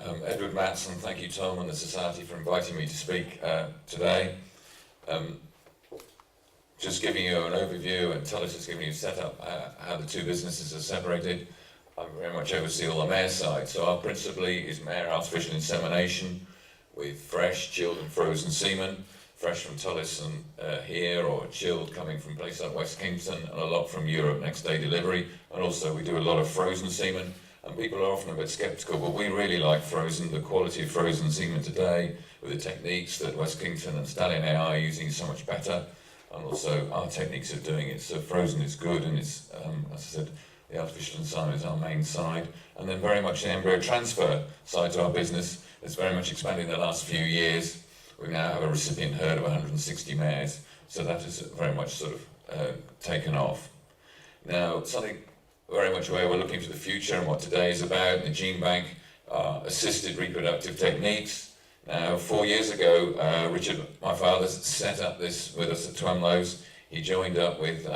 Edward Matson, thank you Tom and the Society for inviting me to speak today. Just giving you an overview, and Tullis is giving you a setup how the two businesses are separated. I very much oversee all the mare side, so our principally is mare artificial insemination with fresh, chilled and frozen semen, fresh from Tullis and here, or chilled coming from places like West Kingston, and a lot from Europe, next day delivery, and also we do a lot of frozen semen. And people are often a bit sceptical, but we really like frozen. The quality of frozen semen today, with the techniques that West Kingston and Stallion AI are using, is so much better. And also our techniques of doing it. So frozen is good, and it's, as I said, the artificial insemination is our main side. And then very much the embryo transfer side to our business has very much expanded in the last few years. We now have a recipient herd of 160 mares. So that has very much sort of taken off. Now, something very much where we're looking to the future and what today is about in the gene bank are assisted reproductive techniques. Now, 4 years ago, Richard, my father, set up this with us at Twemlows. He joined up with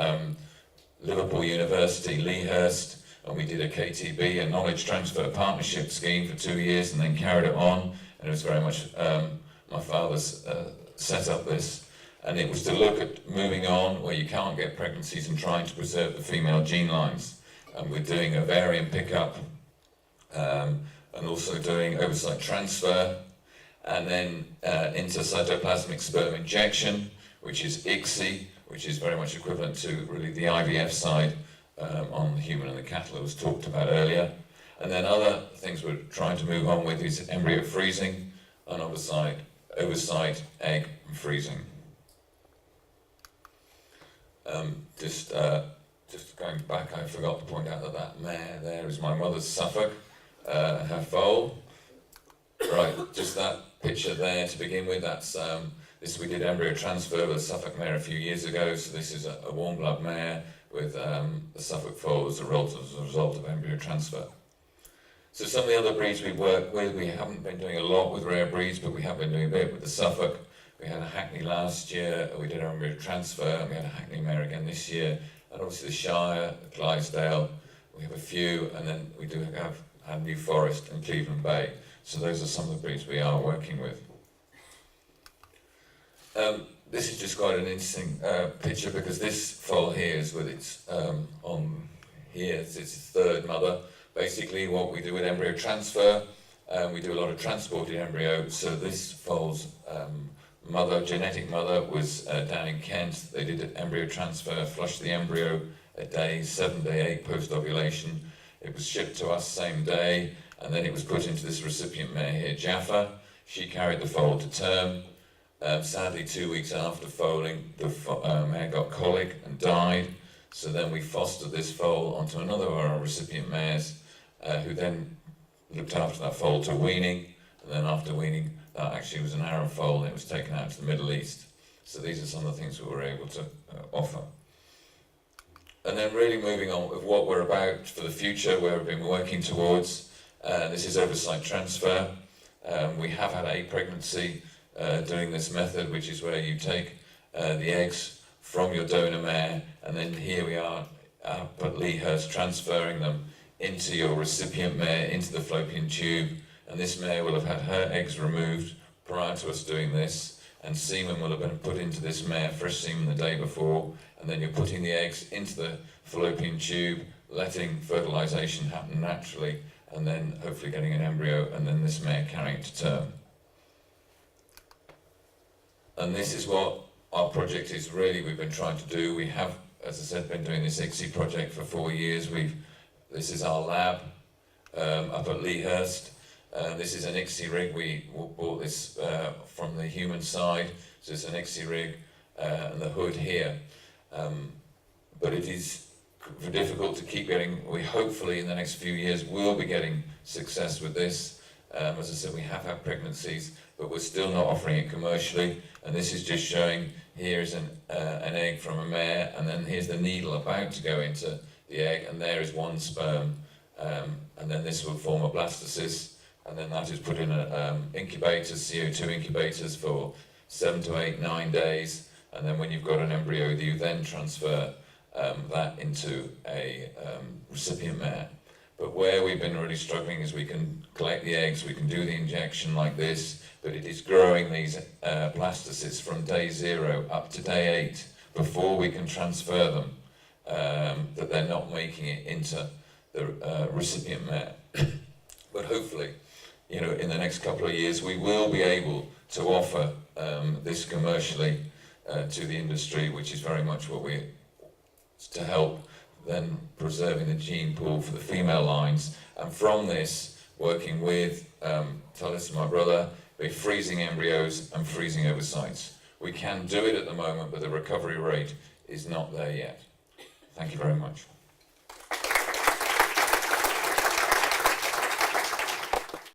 Liverpool University, Lea Hurst, and we did a KTB, a knowledge transfer partnership scheme for 2 years, and then carried it on. And it was very much my father's set up this. And it was to look at moving on where you can't get pregnancies and trying to preserve the female gene lines. And we're doing ovarian pickup and also doing oocyte transfer, and then into cytoplasmic sperm injection, which is ICSI, which is very much equivalent to really the IVF side on the human and the cattle that was talked about earlier. And then other things we're trying to move on with is embryo freezing and oocyte egg freezing. Just going back, I forgot to point out that mare there is my mother's Suffolk, her foal. Right, just that picture there to begin with, that's this we did embryo transfer with a Suffolk mare a few years ago, so this is a warm blood mare with the Suffolk foal as a result of embryo transfer. So some of the other breeds we work with, we haven't been doing a lot with rare breeds, but we have been doing a bit with the Suffolk. We had a Hackney last year, we did embryo transfer, and we had a Hackney mare again this year. And obviously the Shire, Clydesdale, we have a few, and then we do have New Forest and Cleveland Bay. So those are some of the breeds we are working with. This is just quite an interesting picture, because this foal here is with its, on here, it's its third mother. Basically what we do with embryo transfer, we do a lot of transported embryo, so this foal's genetic mother was down in Kent. They did an embryo transfer, flushed the embryo at day 7, day 8 post-ovulation. It was shipped to us same day, and then it was put into this recipient mare here, Jaffa. She carried the foal to term. Sadly, 2 weeks after foaling, the mare got colic and died. So then we fostered this foal onto another of our recipient mares, who then looked after that foal to weaning, and then after weaning, that actually was an Arab foal, and it was taken out to the Middle East. So these are some of the things we were able to offer. And then really moving on with what we're about for the future, where we've been working towards. This is oocyte transfer. We have had a pregnancy doing this method, which is where you take the eggs from your donor mare, and then here we are up at Lea Hurst transferring them into your recipient mare, into the fallopian tube. And this mare will have had her eggs removed prior to us doing this, and semen will have been put into this mare, fresh semen the day before, and then you're putting the eggs into the fallopian tube, letting fertilization happen naturally, and then hopefully getting an embryo, and then this mare carrying it to term. And this is what our project is really we've been trying to do. We have, as I said, been doing this ICSI project for 4 years. This is our lab up at Lea Hurst. This is an ICSI rig. We bought this from the human side, so it's an ICSI rig and the hood here. But it is difficult to keep getting. We hopefully in the next few years will be getting success with this. As I said, we have had pregnancies, but we're still not offering it commercially. And this is just showing, here is an egg from a mare, and then here's the needle about to go into the egg, and there is one sperm. And then this will form a blastocyst, and then that is put in incubators, CO2 incubators for 7 to 8, 9 days. And then when you've got an embryo, you then transfer that into a recipient mare. But where we've been really struggling is we can collect the eggs, we can do the injection like this, but it is growing these blastocysts from day 0 up to day 8 before we can transfer them, that they're not making it into the recipient mare. But hopefully, you know, in the next couple of years, we will be able to offer this commercially to the industry, which is very much what we, to help then preserving the gene pool for the female lines. And from this, working with Tullis, my brother, we're freezing embryos and freezing ovocytes. We can do it at the moment, but the recovery rate is not there yet. Thank you very much.